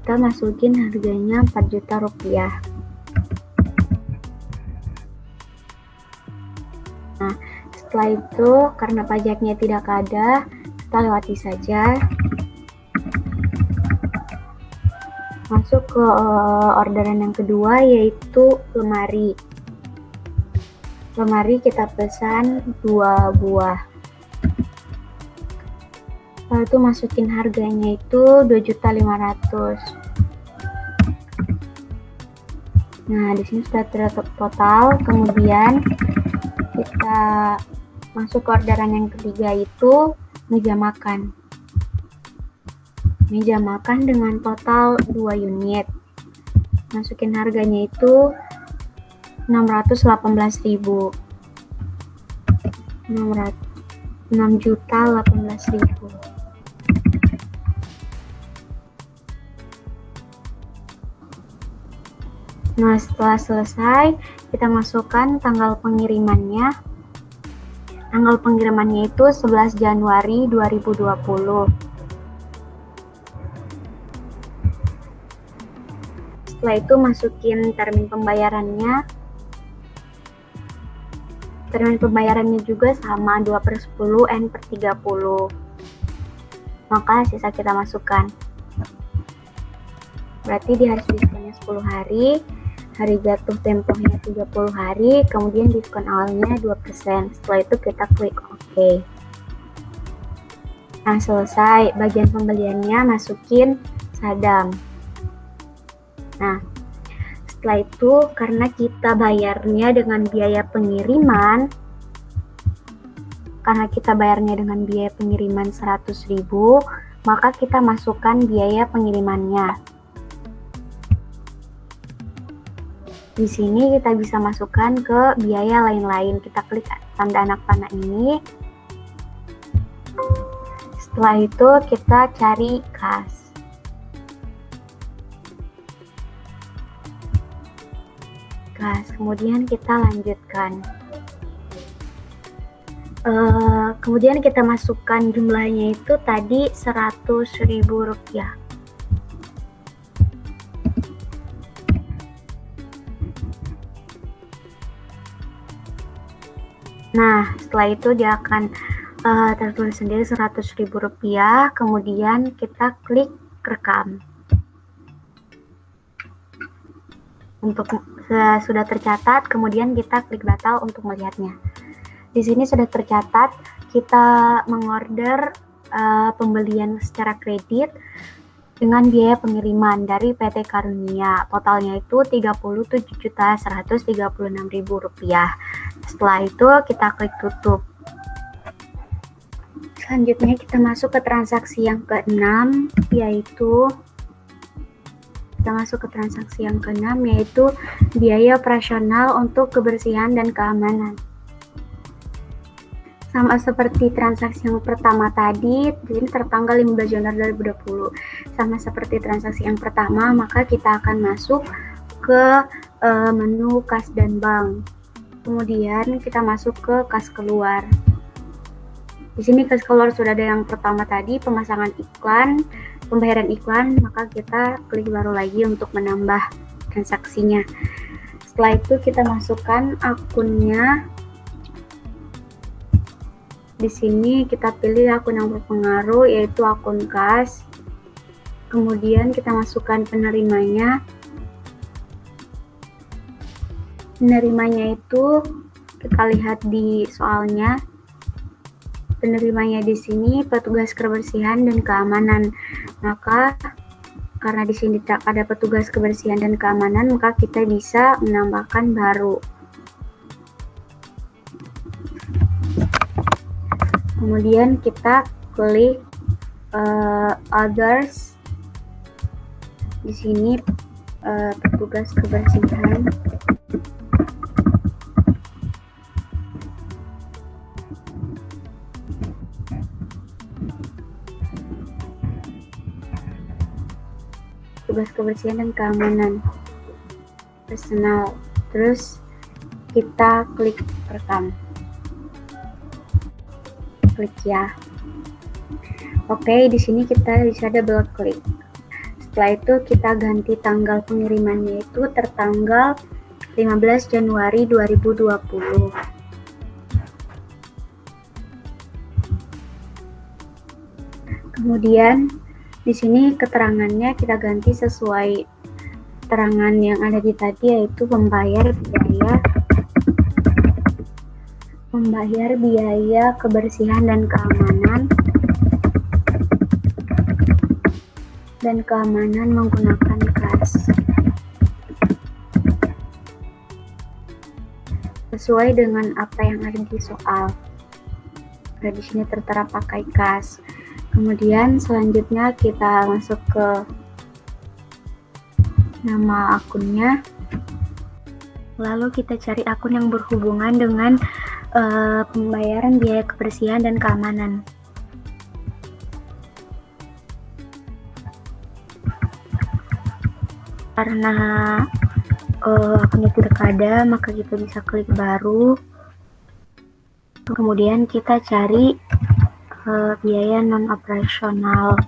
Kita masukin harganya 4 juta rupiah. Nah, setelah itu karena pajaknya tidak ada, kita lewati saja. Masuk ke orderan yang kedua yaitu lemari. Lemari kita pesan 2 buah. Lalu itu masukin harganya itu 2.500.000. Nah, di sini sudah total. Kemudian kita masuk ke orderan yang ketiga itu meja makan. Meja makan dengan total 2 unit. Masukin harganya itu 618.000. 6.018.000. Nah, setelah selesai, kita masukkan tanggal pengirimannya. Tanggal pengirimannya itu 11 Januari 2020. Setelah itu masukin termin pembayarannya. Termin pembayarannya juga sama 2/10 N/30. Maka sisa kita masukkan. Berarti di hari diskonnya 10 hari, hari jatuh tempohnya 30 hari, kemudian diskon awalnya 2%. Setelah itu kita klik OK. Nah, selesai. Bagian pembeliannya masukin Sadam. Nah, setelah itu karena kita bayarnya dengan biaya pengiriman, 100.000, maka kita masukkan biaya pengirimannya. Di sini kita bisa masukkan ke biaya lain-lain. Kita klik tanda anak panah ini. Setelah itu kita cari kas. Kemudian kita lanjutkan. Kemudian kita masukkan jumlahnya itu tadi Rp100.000. Nah, setelah itu dia akan tertulis sendiri Rp100.000, kemudian kita klik rekam. Untuk sudah tercatat, kemudian kita klik batal untuk melihatnya. Di sini sudah tercatat kita mengorder pembelian secara kredit dengan biaya pengiriman dari PT Karunia. Totalnya itu Rp37.136.000. Setelah itu kita klik tutup. Selanjutnya kita masuk ke transaksi yang ke-6, yaitu biaya operasional untuk kebersihan dan keamanan. Sama seperti transaksi yang pertama tadi, ini tertanggal 15 Januari 2020. Sama seperti transaksi yang pertama, maka kita akan masuk ke menu kas dan bank. Kemudian kita masuk ke kas keluar. Di sini kas keluar sudah ada yang pertama tadi, pemasangan iklan, pembayaran iklan, maka kita klik baru lagi untuk menambah transaksinya. Setelah itu kita masukkan akunnya. Di sini kita pilih akun yang berpengaruh, yaitu akun kas. Kemudian kita masukkan penerimanya. Penerimanya itu kita lihat di soalnya. Penerimanya di sini petugas kebersihan dan keamanan. Maka karena di sini tidak ada petugas kebersihan dan keamanan, maka kita bisa menambahkan baru. Kemudian kita klik others. Di sini petugas kebersihan. Tugas kebersihan dan keamanan personal. Terus kita klik rekam. Klik ya. Oke, di sini kita bisa double klik. Setelah itu kita ganti tanggal pengirimannya itu tertanggal 15 Januari 2020. Kemudian di sini keterangannya kita ganti sesuai keterangan yang ada di tadi, yaitu membayar biaya kebersihan dan keamanan menggunakan kas. Sesuai dengan apa yang ada di soal. Nah, di sini tertera pakai kas. Kemudian selanjutnya kita masuk ke nama akunnya. Lalu kita cari akun yang berhubungan dengan pembayaran biaya kebersihan dan keamanan. Karena akun itu tidak ada, maka kita bisa klik baru. Kemudian kita cari biaya non operasional.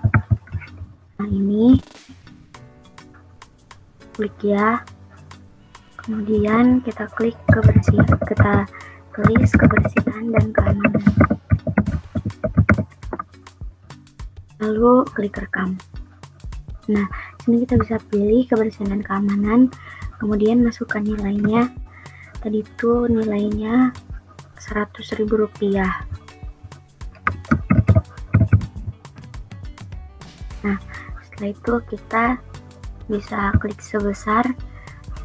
Nah, ini klik ya. Kemudian kita klik kebersihan, kita tulis kebersihan dan keamanan. Lalu klik rekam. Nah, sini kita bisa pilih kebersihan dan keamanan. Kemudian masukkan nilainya. Tadi itu nilainya Rp100.000. Nah, setelah itu kita bisa klik sebesar,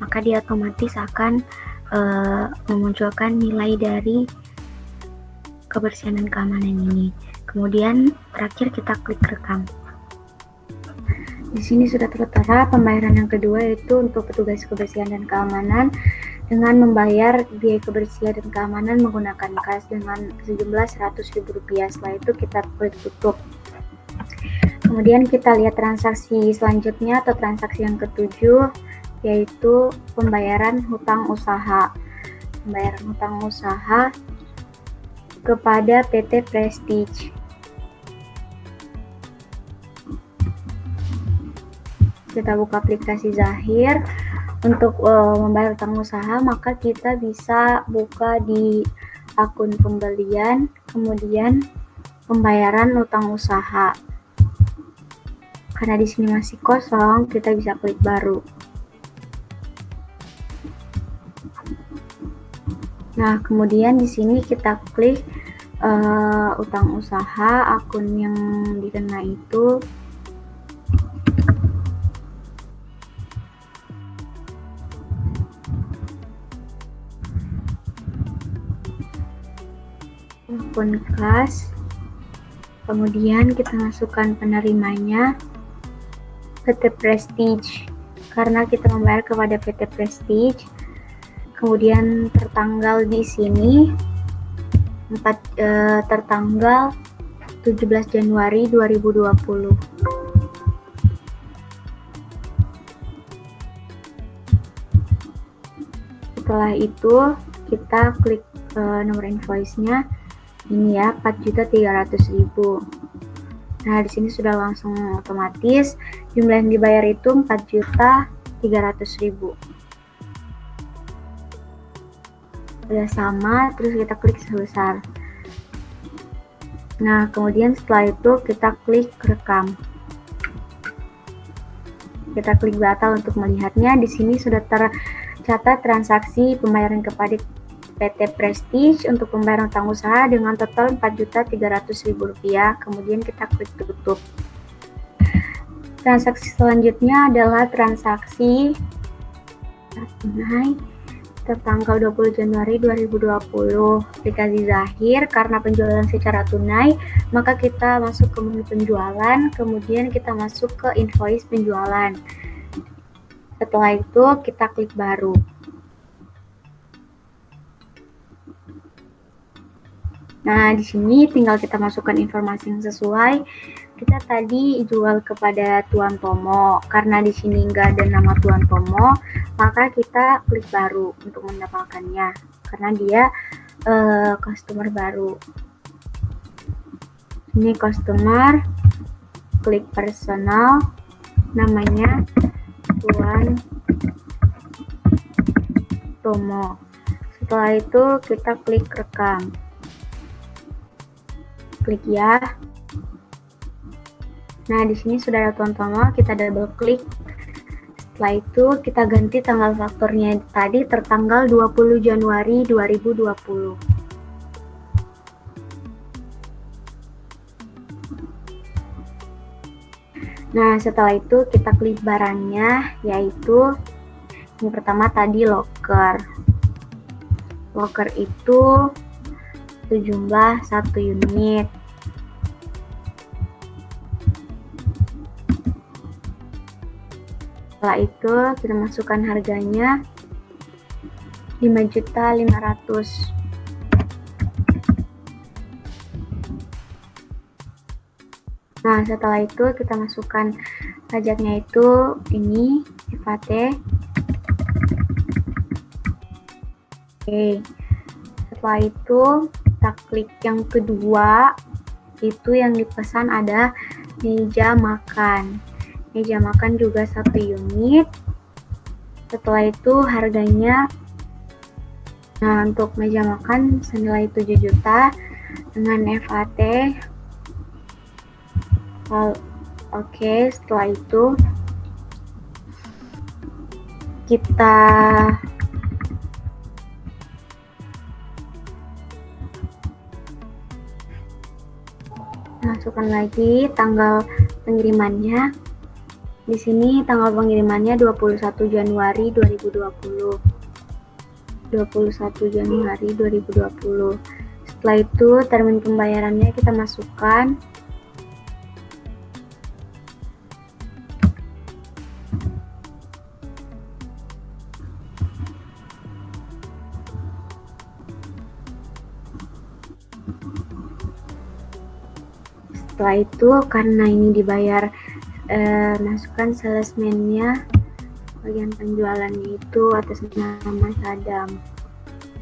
maka dia otomatis akan memunculkan nilai dari kebersihan dan keamanan ini. Kemudian terakhir kita klik rekam. Di sini sudah tertera pembayaran yang kedua, yaitu untuk petugas kebersihan dan keamanan dengan membayar biaya kebersihan dan keamanan menggunakan kas dengan sejumlah Rp100.000. Setelah itu kita klik tutup. Kemudian kita lihat transaksi selanjutnya atau transaksi yang ke-7, yaitu pembayaran hutang usaha. Pembayaran hutang usaha kepada PT Prestige. Kita buka aplikasi Zahir. Untuk membayar utang usaha, maka kita bisa buka di akun pembelian, kemudian pembayaran utang usaha. Karena di sini masih kosong, kita bisa klik baru. Nah, kemudian di sini kita klik utang usaha, akun yang dikena itu. Akun kas, kemudian kita masukkan penerimanya PT Prestige, karena kita membayar kepada PT Prestige. Kemudian tertanggal di sini tertanggal 17 Januari 2020. Setelah itu kita klik nomor invoice-nya. Ini ya, 4.300.000. Nah, di sini sudah langsung otomatis jumlah yang dibayar itu 4.300.000. Sudah sama, terus kita klik sebesar. Nah, kemudian setelah itu kita klik rekam. Kita klik data untuk melihatnya. Di sini sudah tercatat transaksi pembayaran kepada PT Prestige untuk pembayaran utang usaha dengan total Rp4.300.000. Kemudian kita klik tutup. Transaksi selanjutnya adalah transaksi tunai tertanggal 20 Januari 2020. Aplikasi Zahir, karena penjualan secara tunai, maka kita masuk ke menu penjualan, kemudian kita masuk ke invoice penjualan. Setelah itu kita klik baru. Nah, di sini tinggal kita masukkan informasi yang sesuai. Kita tadi jual kepada Tuan Tomo. Karena di sini nggak ada nama Tuan Tomo, maka kita klik baru untuk mendapatkannya. Karena dia customer baru. Ini customer, klik personal, namanya Tuan Tomo. Setelah itu kita klik rekam. Klik ya. Nah, di sini sudah ada Tuan Tomo, kita double klik. Setelah itu kita ganti tanggal fakturnya tadi tertanggal 20 Januari 2020. Nah, setelah itu kita klik barangnya, yaitu yang pertama tadi locker. Locker itu jumlah 1 unit. Setelah itu kita masukkan harganya 5.500.000. Nah, setelah itu kita masukkan pajaknya itu ini VAT. Oke. Setelah itu kita klik yang kedua, itu yang dipesan ada meja makan. Meja makan juga 1 unit. Setelah itu harganya, nah untuk meja makan senilai 7 juta dengan VAT. Oke, setelah itu kita masukkan lagi tanggal pengirimannya. Di sini tanggal pengirimannya 21 Januari 2020. 21 Januari 2020. Setelah itu termin pembayarannya kita masukkan. Setelah itu karena ini dibayar, masukkan salesman-nya, bagian penjualannya itu atas nama Sadam.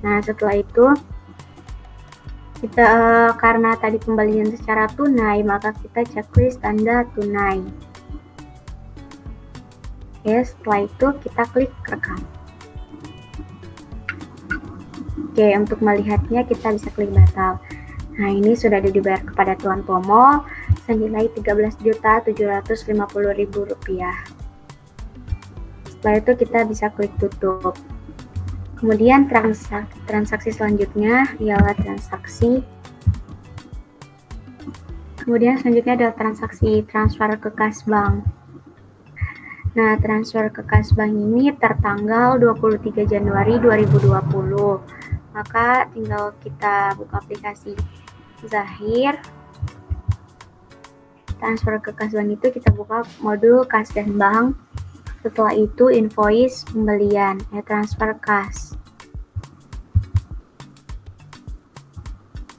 Nah, setelah itu Karena tadi pembelian secara tunai, maka kita checklist tanda tunai. Oke, setelah itu kita klik rekam. Oke, untuk melihatnya kita bisa klik batal. Nah, ini sudah dibayar kepada Tuan Pomo senilai Rp13.750.000. Setelah itu kita bisa klik tutup. Kemudian transaksi selanjutnya ialah transaksi. Kemudian selanjutnya adalah transaksi transfer ke kas bank. Nah, transfer ke kas bank ini tertanggal 23 Januari 2020. Maka tinggal kita buka aplikasi Zahir. Transfer ke kas bank itu kita buka modul kas dan bank. Setelah itu invoice pembelian, transfer kas.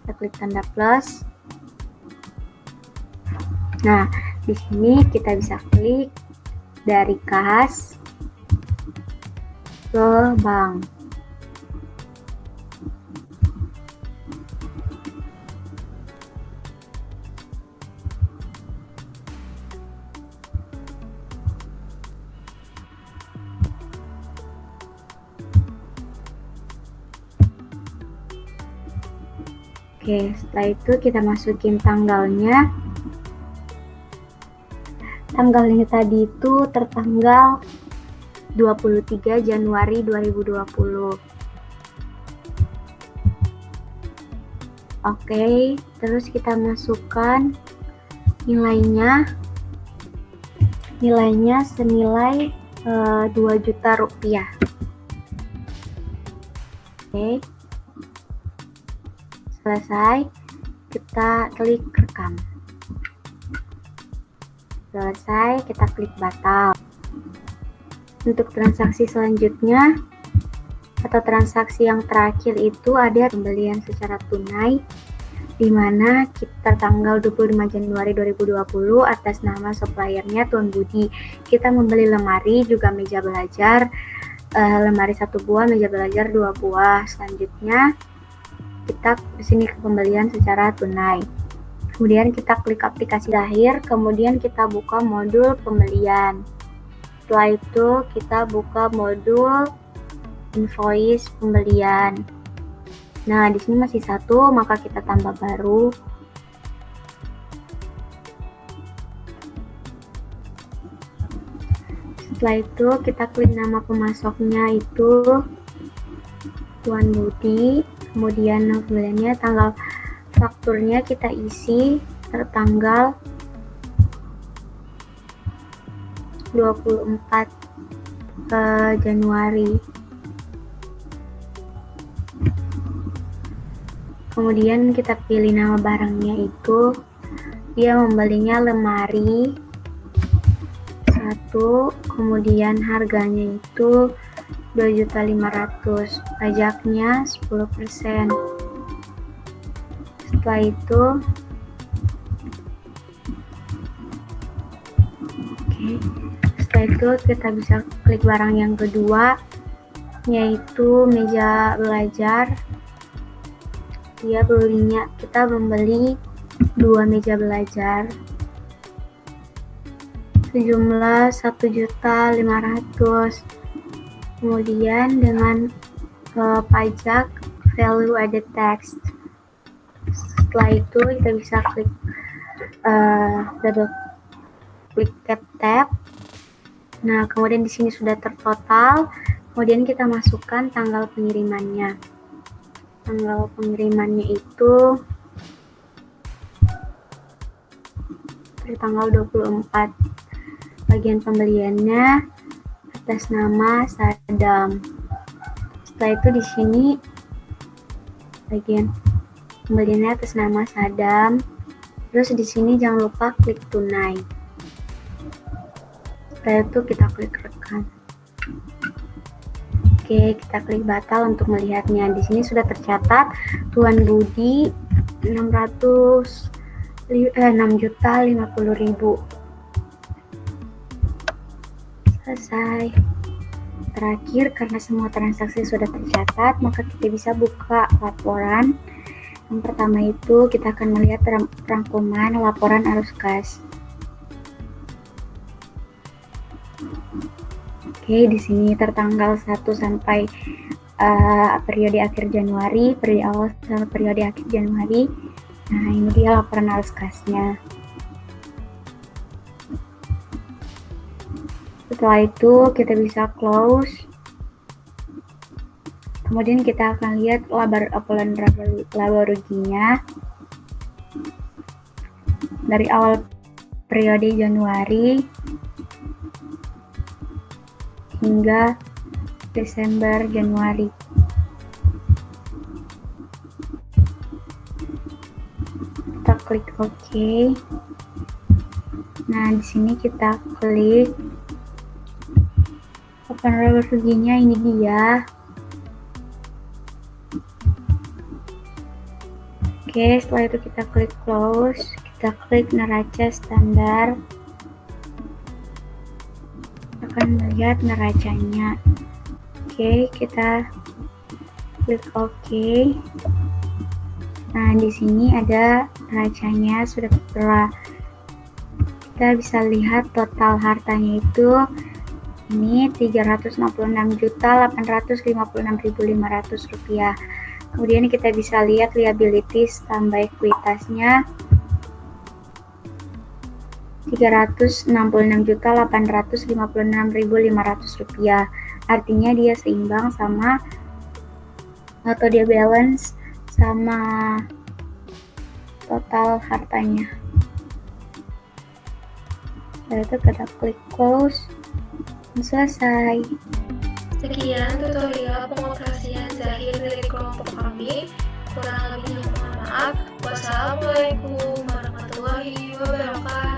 Kita klik tanda plus. Nah, di sini kita bisa klik dari kas ke bank. Oke, setelah itu kita masukin tanggalnya. Tanggalnya tadi itu tertanggal 23 Januari 2020. Oke, terus kita masukkan nilainya. Nilainya senilai 2 juta rupiah. Oke. Selesai, kita klik rekam. Selesai, kita klik batal. Untuk transaksi selanjutnya atau transaksi yang terakhir itu ada pembelian secara tunai, di mana kita tanggal 25 Januari 2020 atas nama suppliernya Tuan Budi. Kita membeli lemari juga meja belajar, lemari 1 buah, meja belajar 2 buah. Selanjutnya kita di sini ke pembelian secara tunai. Kemudian kita klik aplikasi Zahir, kemudian kita buka modul pembelian. Setelah itu kita buka modul invoice pembelian. Nah, di sini masih 1, maka kita tambah baru. Setelah itu kita klik nama pemasoknya itu Tuan Budi. Kemudian pembeliannya, tanggal fakturnya kita isi tertanggal 24 Januari. Kemudian kita pilih nama barangnya itu, dia membelinya lemari 1, kemudian harganya itu 2.500.000, pajaknya 10%. Setelah itu kita bisa klik barang yang kedua, yaitu meja belajar. Kita membeli 2 meja belajar sejumlah 1.500.000. Kemudian dengan pajak value added tax. Setelah itu kita bisa klik double klik tab. Nah, kemudian di sini sudah tertotal. Kemudian kita masukkan tanggal pengirimannya. Tanggal pengirimannya itu tanggal 24. Bagian pembeliannya atas nama Sadam. Setelah itu di sini bagian pembeliannya atas nama Sadam. Terus di sini jangan lupa klik tunai. Setelah itu kita klik rekam. Oke, kita klik batal untuk melihatnya. Di sini sudah tercatat Tuan Budi 6.050.000. Selesai. Terakhir, karena semua transaksi sudah tercatat, maka kita bisa buka laporan. Yang pertama itu kita akan melihat rangkuman laporan arus kas. Oke, di sini tertanggal 1 sampai periode akhir Januari, periode awal sampai periode akhir Januari. Nah, ini dia laporan arus kasnya. Setelah itu kita bisa close. Kemudian kita akan lihat laba ruginya dari awal periode Januari hingga Desember Januari. Kita klik OK. Nah, di sini kita klik laba ruginya, ini dia. Oke, setelah itu kita klik close, kita klik neraca standar. Akan melihat neracanya. Oke, kita klik OK. Nah, di sini ada neracanya. Setelah kita bisa lihat total hartanya itu ini Rp366.856.500. Kemudian kita bisa lihat liabilities tambah ekuitasnya Rp366.856.500. Artinya dia seimbang sama atau dia balance sama total hartanya. Lalu itu kita klik close. Selesai. Sekian tutorial pengoperasian Zahir milik kelompok kami. Kurang lebihnya mohon maaf. Wassalamualaikum warahmatullahi wabarakatuh.